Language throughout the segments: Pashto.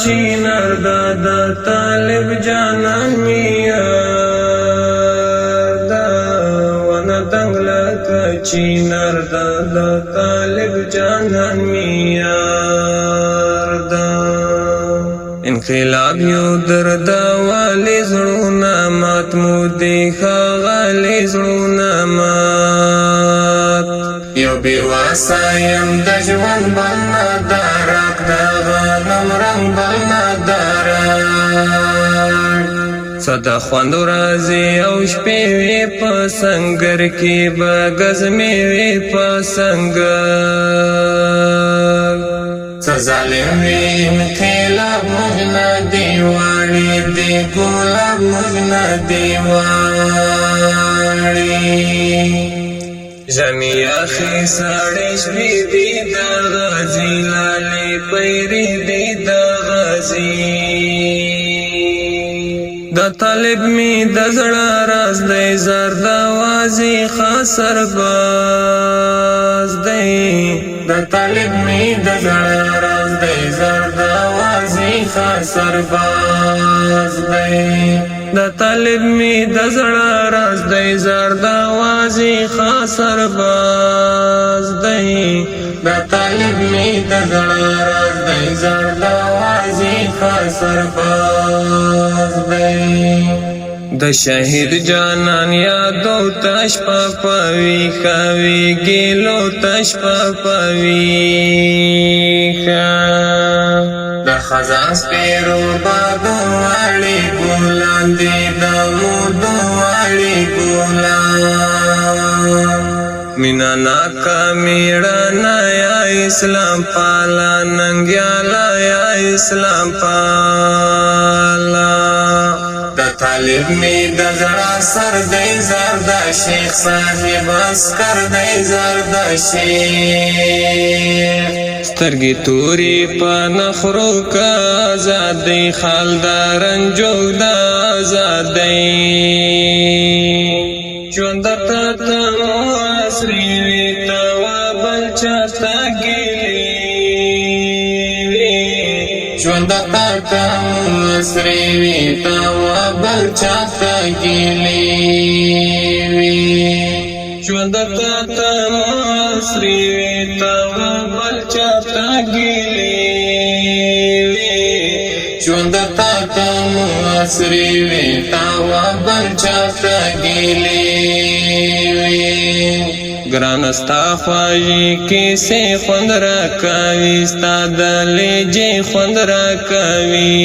چینر دا طالب جانان میار دا وانا دنگ لکا چینر دا طالب جانان میار دا انقلاب یو دردا والی زړونا مات مودی خاغالی زړونا مات یو بیواسا یم د ژوند بل ندارک د غنم رنگ بل ندارک صدا خوند ورځي او شپې وي په سنگر کې به ګزمې وي په سنگر ظالم وی انقلاب مجنا دیوانی دی گلاب مجنا دیوانی جمی اخی ساڑش بی دی دا غازی لالی پیری دی دا غازی دا طالب می دا زڑا راز دی زرد آوازی خاصر باز دی دا طالب می دا زڑا راز دی زرد آوازی خاصر باز دی دا طالب می دا زڑا راز دی زرد آوازی خاصر باز دی دا طالب می دا زڑا راز دی زرد آوازی خاصر باز دی د شهید جانان یادو تش پاپوی خوی گیلو تش پاپوی د خزان سپیرو بادو والی گولان دی دمودو والی گولان مینا ناکا میڑانا یا اسلام پالا ننگیالا یا اسلام پالا طالب می د زړه سر دی زردا شیخ صاحب اسکر دی زردا شیخ سترګې تورې په نخرو کا آزاد دی خالدارن جوړ د آزاد دی ژوند ته معاصرې وي ته وا بل چاته ګیلې ژوند ته معاصرې وي ته وا بل چاته ګیلې ژوند ته معاصرې وي ته وا بل چاته ګیلې ژوند ته معاصرې وي ته وا بل چاته ګیلې گران استا خواهی کسی خوند را کوي ستا د لهجې خوند را کوي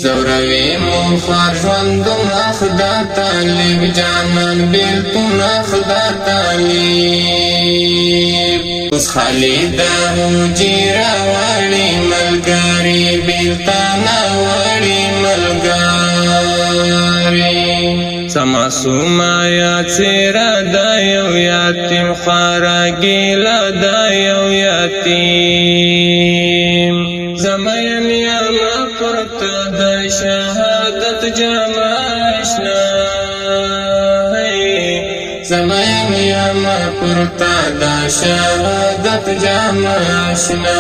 زوروي مو خوار ژوندون اخدا طالب جانان بیلتون اخدا طالب اوس خالی د حجره واړي ملګري بیلتانه واړي ملګري سماسوما یا چیرا دا یو یتیم خارا گیلا دا یو یتیم زمین یا ما پرتا دا شهادت جمعشنا زمین یا ما پرتا دا شهادت جمعشنا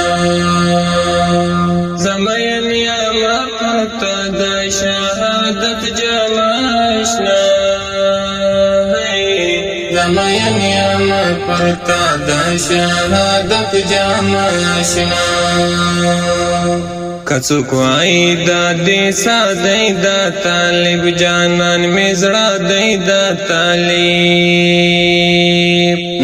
زمین یا ما پرتا دا شهادت جمعشنا زمین یم پرتا د شهادت جمعشنا کڅوک وای دا دې ساده دا طالب جانان مزړه دی دا طالب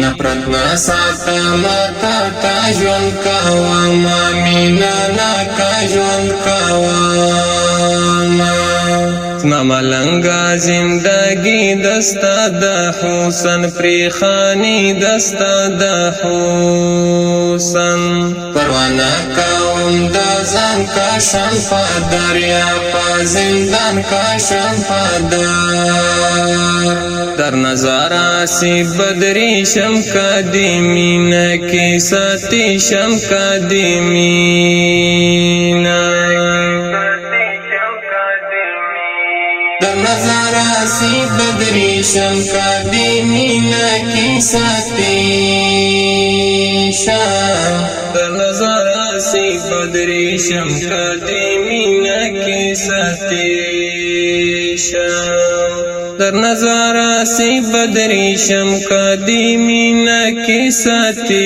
نفرت نه ساتما تا ژوند کاوه ما مینا نا کا ژوند کاوه زما ملنګه زندگی دستا د حسن پریخانی دستا د حسن پروانه کوم د ځان کا شم په دریا په زندان کا شم په در نظاره سی بدری شم قدیمینا کی ساتی شم قدیمینا در نظاره سی بدری شم قدیمینا کی ساتی شم در نظاره سی بدری شم کدی مینا کی ساتی شم در نظر سی بدری شم کدی مینا کی ساتی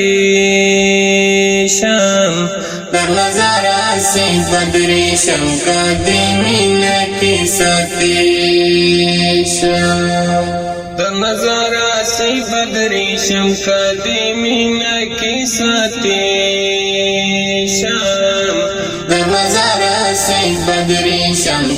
شم در نظر سی بدری شم کدی مینا کی ساتی شم در نظر سی بدری شم کدی مینا کی ساتی شم در نظر سی بدری شم